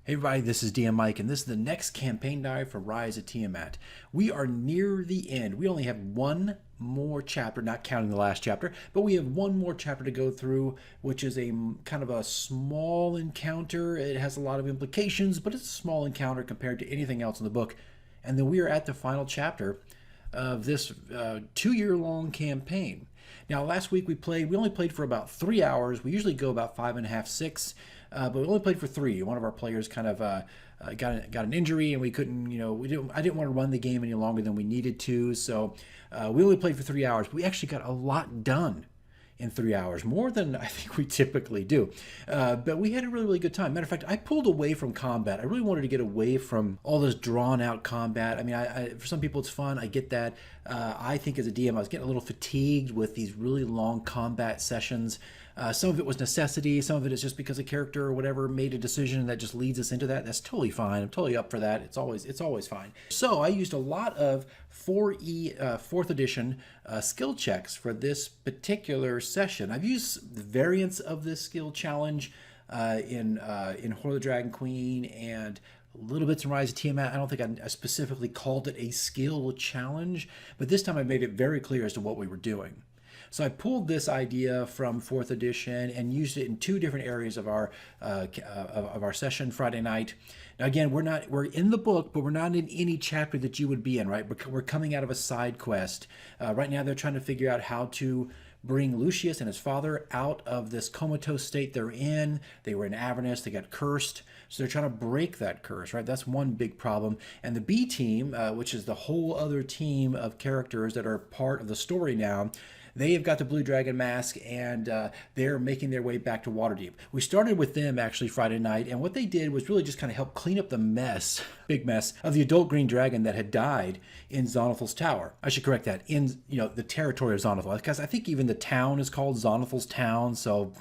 Hey everybody, this is DM Mike, and this is the next campaign diary for Rise of Tiamat. We are near the end. We only have one more chapter, not counting the last chapter, but we have one more chapter to go through, which is a kind of a small encounter. It has a lot of implications, but it's a small encounter compared to anything else in the book. And then we are at the final chapter of this 2-year-long campaign. Now, last week we only played for about 3 hours. We usually go about 5.5, 6. But we only played for 3. One of our players kind of got an injury, and we couldn't, I didn't want to run the game any longer than we needed to. So we only played for 3 hours. But we actually got a lot done in 3 hours, more than I think we typically do. But we had a really, really good time. Matter of fact, I pulled away from combat. I really wanted to get away from all this drawn-out combat. I mean, for some people it's fun. I get that. I think as a DM, I was getting a little fatigued with these really long combat sessions. Some of it was necessity. Some of it is just because a character or whatever made a decision that just leads us into that. That's totally fine. I'm totally up for that. It's always fine. So I used a lot of 4E 4th edition skill checks for this particular session. I've used variants of this skill challenge in Hoard of the Dragon Queen and little bits in Rise of Tiamat. I don't think I specifically called it a skill challenge, but this time I made it very clear as to what we were doing. So I pulled this idea from 4th edition and used it in 2 different areas of our session Friday night. Now again, we're in the book, but we're not in any chapter that you would be in, right? We're coming out of a side quest. Right now they're trying to figure out how to bring Lucius and his father out of this comatose state they're in. They were in Avernus, they got cursed. So they're trying to break that curse, right? That's one big problem. And the B team, which is the whole other team of characters that are part of the story now, they have got the Blue Dragon mask, and they're making their way back to Waterdeep. We started with them actually Friday night, and what they did was really just kind of help clean up the mess, big mess, of the adult green dragon that had died in Zonathal's Tower. I should correct that, in the territory of Zonathal, because I think even the town is called Zonathal's Town, so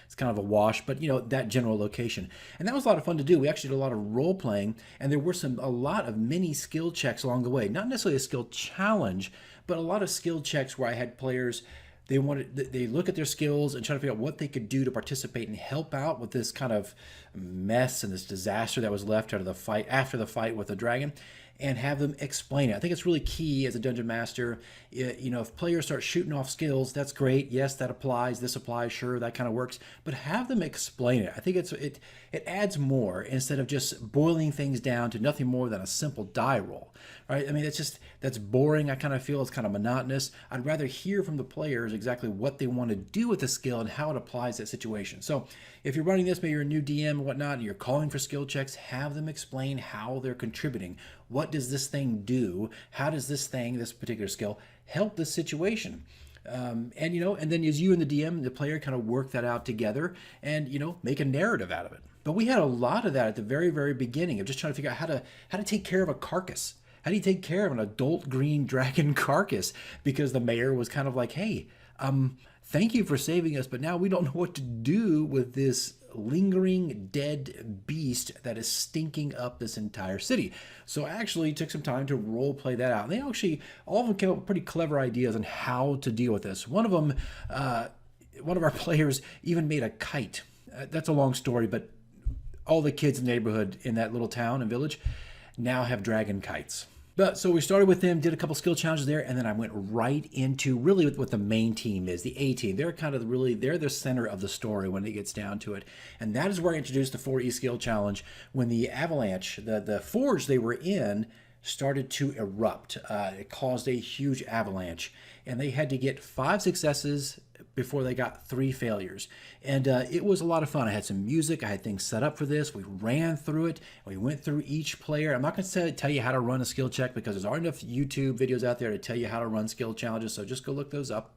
it's kind of a wash, but that general location. And that was a lot of fun to do. We actually did a lot of role playing, and there were a lot of mini skill checks along the way. Not necessarily a skill challenge, but a lot of skill checks where I had players, they look at their skills and try to figure out what they could do to participate and help out with this kind of mess and this disaster that was left after the fight with the dragon, and have them explain it. I think it's really key as a dungeon master. If players start shooting off skills, that's great. Yes, that applies. This applies. Sure, that kind of works. But have them explain it. I think it adds more instead of just boiling things down to nothing more than a simple die roll. Right? I mean, that's boring. I kind of feel it's kind of monotonous. I'd rather hear from the players exactly what they want to do with the skill and how it applies to that situation. So if you're running this, maybe you're a new DM and whatnot, and you're calling for skill checks, have them explain how they're contributing. What does this thing do? How does this particular skill, help this situation? And then as you and the DM, the player kind of work that out together and, make a narrative out of it. But we had a lot of that at the very, very beginning of just trying to figure out how to take care of a carcass. How do you take care of an adult green dragon carcass? Because the mayor was kind of like, hey, thank you for saving us, but now we don't know what to do with this lingering dead beast that is stinking up this entire city. So I actually took some time to role play that out. And they all of them came up with pretty clever ideas on how to deal with this. One of them, one of our players even made a kite. That's a long story, but all the kids in the neighborhood in that little town and village now have dragon kites. But so we started with them, did a couple skill challenges there, and then I went right into really what the main team is, the A team. They're they're the center of the story when it gets down to it. And that is where I introduced the 4E skill challenge when the avalanche, the forge they were in, started to erupt. It caused a huge avalanche, and they had to get 5 successes before they got 3 failures. And it was a lot of fun. I had some music. I had things set up for this. We ran through it. We went through each player. I'm not going to tell you how to run a skill check because there's already enough YouTube videos out there to tell you how to run skill challenges, so just go look those up.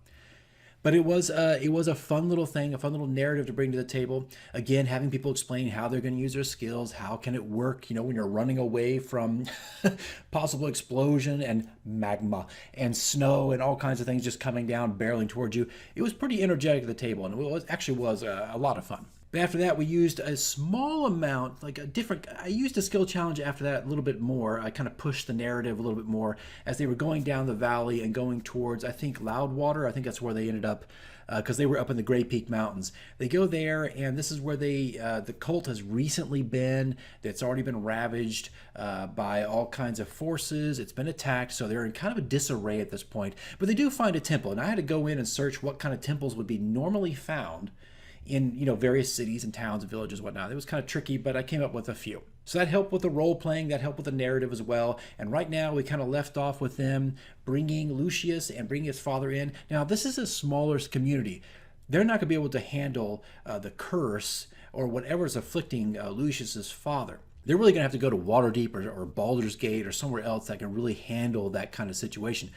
But it was a fun little thing, a fun little narrative to bring to the table. Again, having people explain how they're going to use their skills, how can it work, when you're running away from possible explosion and magma and snow and all kinds of things just coming down, barreling towards you. It was pretty energetic at the table, and it was a lot of fun. But after that, we used a small amount, I used a skill challenge after that a little bit more. I kind of pushed the narrative a little bit more as they were going down the valley and going towards, I think, Loudwater. I think that's where they ended up, because they were up in the Grey Peak Mountains. They go there, and this is where the cult has recently been. It's already been ravaged by all kinds of forces. It's been attacked, so they're in kind of a disarray at this point. But they do find a temple, and I had to go in and search what kind of temples would be normally found in various cities and towns and villages and whatnot. It was kind of tricky, but I came up with a few. So that helped with the role playing, that helped with the narrative as well. And right now we kind of left off with them bringing Lucius and bringing his father in. Now this is a smaller community. They're not going to be able to handle the curse or whatever is afflicting Lucius's father. They're really going to have to go to Waterdeep or Baldur's Gate or somewhere else that can really handle that kind of situation.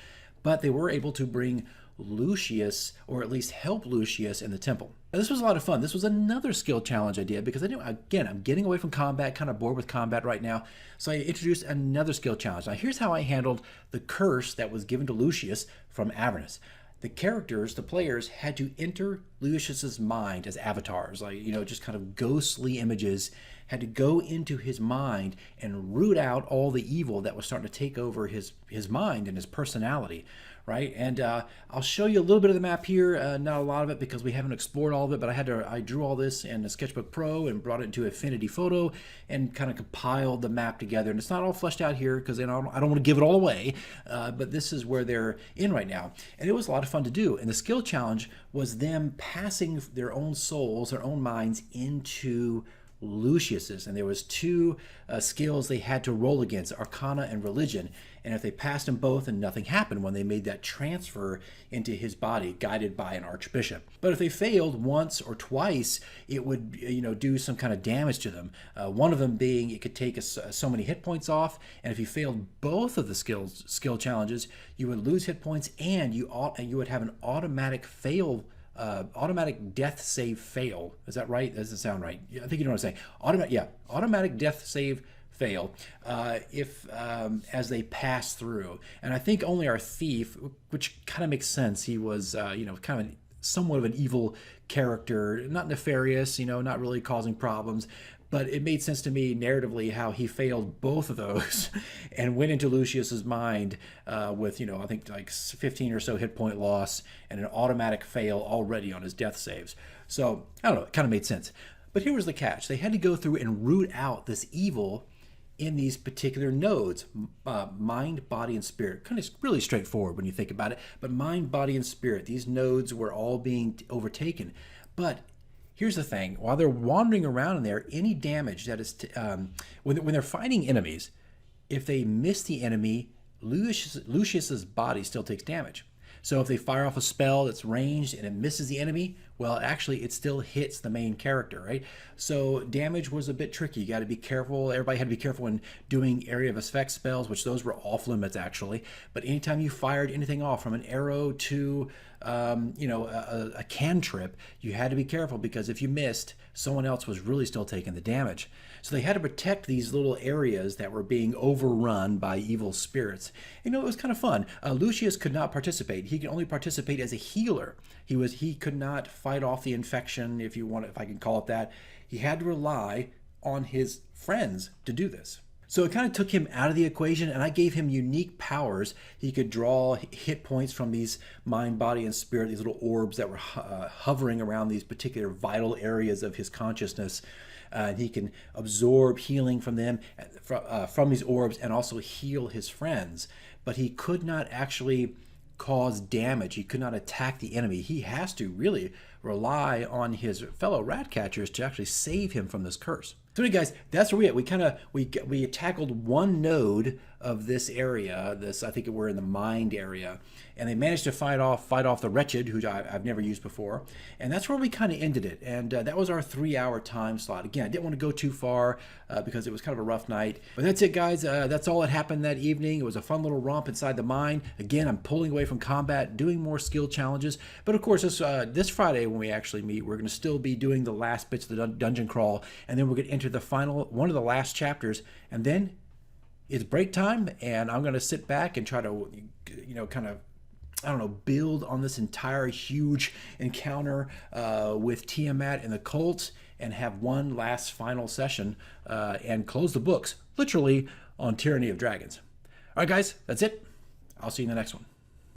But they were able to bring Lucius, or at least help Lucius, in the temple. Now, this was a lot of fun. This was another skill challenge I did because I knew, again, I'm getting away from combat, kind of bored with combat right now. So I introduced another skill challenge. Now here's how I handled the curse that was given to Lucius from Avernus. The characters, the players, had to enter Lucius's mind as avatars, just kind of ghostly images, had to go into his mind and root out all the evil that was starting to take over his mind and his personality, right? And I'll show you a little bit of the map here, not a lot of it because we haven't explored all of it, but I drew all this in a Sketchbook Pro and brought it into Affinity Photo and kind of compiled the map together. And it's not all fleshed out here because I don't want to give it all away, but this is where they're in right now. And it was a lot of fun to do. And the skill challenge was them passing their own souls, their own minds into Lucius's, and there was two skills they had to roll against, Arcana and Religion, and if they passed them both, and nothing happened when they made that transfer into his body guided by an archbishop. But if they failed once or twice, it would do some kind of damage to them. One of them being it could take so many hit points off, and if you failed both of the skill challenges, you would lose hit points, and you would have an automatic fail. Automatic death save fail. Is that right? That doesn't sound right. I think you know what I'm saying. Automatic death save fail if as they pass through. And I think only our thief, which kind of makes sense. He was kind of somewhat of an evil character, not nefarious, not really causing problems. But it made sense to me narratively how he failed both of those and went into Lucius's mind with, I think like 15 or so hit point loss and an automatic fail already on his death saves. So, I don't know, it kind of made sense. But here was the catch. They had to go through and root out this evil in these particular nodes, mind, body, and spirit. Kind of really straightforward when you think about it. But mind, body, and spirit, these nodes were all being overtaken. But here's the thing, while they're wandering around in there, any damage that is, when they're fighting enemies, if they miss the enemy, Lucius's body still takes damage. So if they fire off a spell that's ranged and it misses the enemy, well, actually it still hits the main character, right? So damage was a bit tricky. You got to be careful. Everybody had to be careful when doing area of effect spells, which those were off limits actually. But anytime you fired anything off, from an arrow to a cantrip, you had to be careful because if you missed, someone else was really still taking the damage. So they had to protect these little areas that were being overrun by evil spirits. It was kind of fun. Lucius could not participate. He could only participate as a healer. He could not fight off the infection, if I can call it that. He had to rely on his friends to do this. So it kind of took him out of the equation, and I gave him unique powers. He could draw hit points from these mind, body, and spirit, these little orbs that were hovering around these particular vital areas of his consciousness. He can absorb healing from them, from these orbs, and also heal his friends. But he could not actually cause damage. He could not attack the enemy. He has to really rely on his fellow rat catchers to actually save him from this curse. So anyway, guys, that's where we tackled one node of this area. I think we're in the mind area, and they managed to fight off the wretched, who I've never used before, and that's where we kind of ended it. And that was our 3-hour time slot. Again, I didn't want to go too far because it was kind of a rough night. But that's it, guys. That's all that happened that evening. It was a fun little romp inside the mine. Again, I'm pulling away from combat, doing more skill challenges. But of course, this Friday when we actually meet, we're going to still be doing the last bits of the dungeon crawl, and then we're going to enter the one of the last chapters, and then it's break time, and I'm going to sit back and try to, build on this entire huge encounter with Tiamat and the cult, and have one last final session and close the books, literally, on Tyranny of Dragons. All right, guys, that's it. I'll see you in the next one.